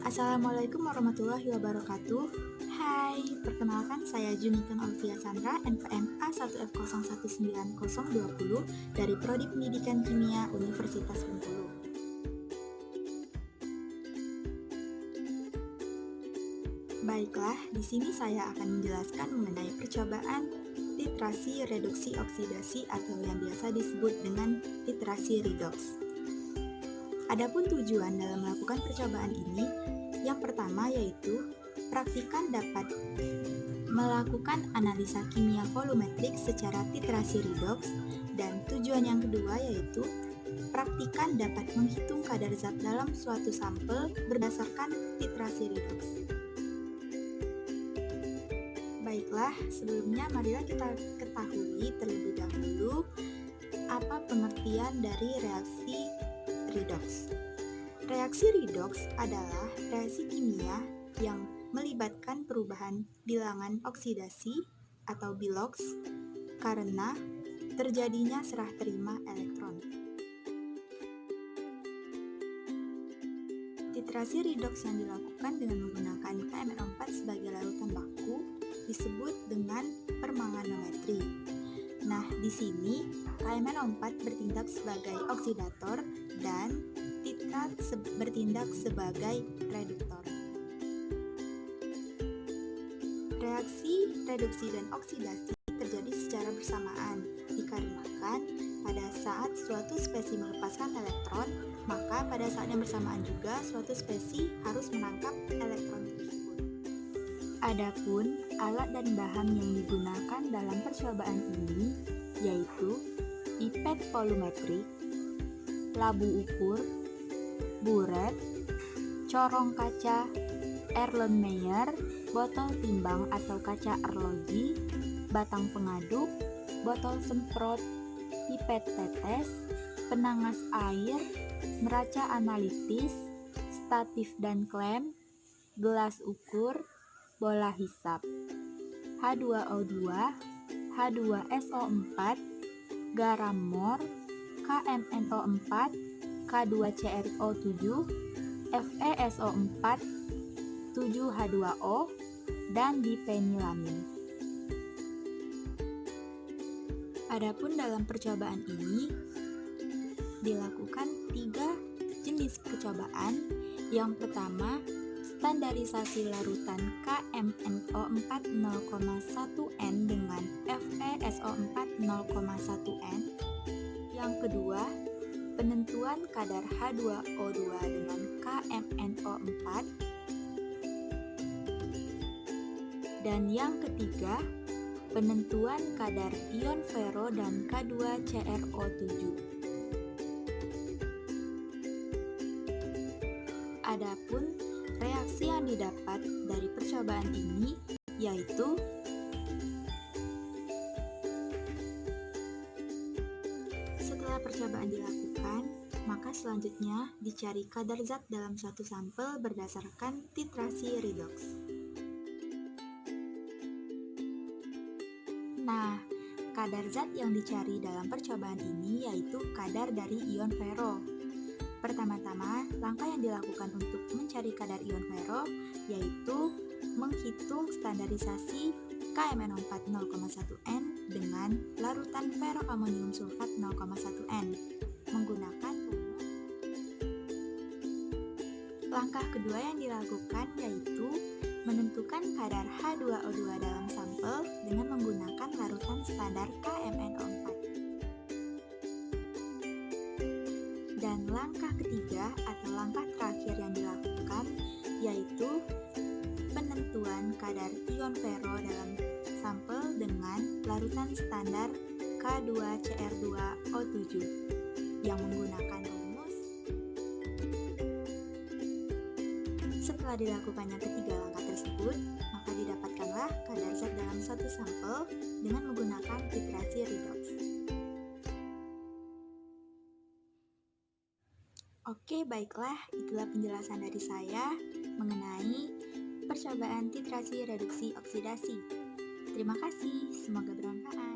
Assalamualaikum warahmatullahi wabarakatuh. Hai, perkenalkan saya Juniken Olivia Sandra, NPM A1F019020 dari Prodi Pendidikan Kimia Universitas Bengkulu. Baiklah, di sini saya akan menjelaskan mengenai percobaan titrasi reduksi oksidasi atau yang biasa disebut dengan titrasi redox. Adapun tujuan dalam melakukan percobaan ini, yang pertama yaitu praktikan dapat melakukan analisa kimia volumetrik secara titrasi redox, dan tujuan yang kedua yaitu praktikan dapat menghitung kadar zat dalam suatu sampel berdasarkan titrasi redox. Baiklah, sebelumnya marilah kita ketahui terlebih dahulu apa pengertian dari reaksi redox. Reaksi redox adalah reaksi kimia yang melibatkan perubahan bilangan oksidasi atau bilox karena terjadinya serah terima elektron. Titrasi redox yang dilakukan dengan menggunakan KMNO4 sebagai larutan baku disebut dengan permanganometri. Nah, di sini KMNO4 bertindak sebagai oksidator dan titrat bertindak sebagai reduktor. Reaksi reduksi dan oksidasi terjadi secara bersamaan dikarenakan pada saat suatu spesi melepaskan elektron, maka pada saat yang bersamaan juga suatu spesi harus menangkap elektron tersebut. Adapun alat dan bahan yang digunakan dalam percobaan ini yaitu pipet volumetrik, labu ukur, buret, corong kaca, Erlenmeyer, botol timbang atau kaca arloji, batang pengaduk, botol semprot, pipet tetes, penangas air, neraca analitis, statif dan klem, gelas ukur, bola hisap, H2O2, H2SO4, garam mor, KMNO4, K2CrO7, FeSO4, 7H2O, dan difenilamin. Adapun dalam percobaan ini dilakukan 3 jenis percobaan. Yang pertama, standarisasi larutan KMNO4 0,1N dengan FeSO4 0,1N. Yang kedua, penentuan kadar H2O2 dengan KMNO4. Dan yang ketiga, penentuan kadar ion fero dan K2CrO7. Adapun reaksi yang didapat dari percobaan ini yaitu setelah percobaan dilakukan, maka selanjutnya dicari kadar zat dalam satu sampel berdasarkan titrasi redox. Nah, kadar zat yang dicari dalam percobaan ini yaitu kadar dari ion fero. Pertama-tama, langkah yang dilakukan untuk mencari kadar ion fero yaitu menghitung standarisasi KMNO4 0,1N dengan larutan feroamonium sulfat 0,1N menggunakan rumus. Langkah kedua yang dilakukan yaitu menentukan kadar H2O2 dalam sampel dengan menggunakan larutan standar KMNO4. Dan langkah ketiga atau langkah terakhir yang dilakukan yaitu penentuan kadar ion fero dalam sampel dengan larutan standar K2CR2O7 yang menggunakan rumus. Setelah dilakukannya ketiga langkah tersebut, maka didapatkanlah kadar zat dalam satu sampel dengan menggunakan titrasi redox. Oke, baiklah, itulah penjelasan dari saya mengenai percobaan titrasi reduksi oksidasi. Terima kasih, semoga bermanfaat.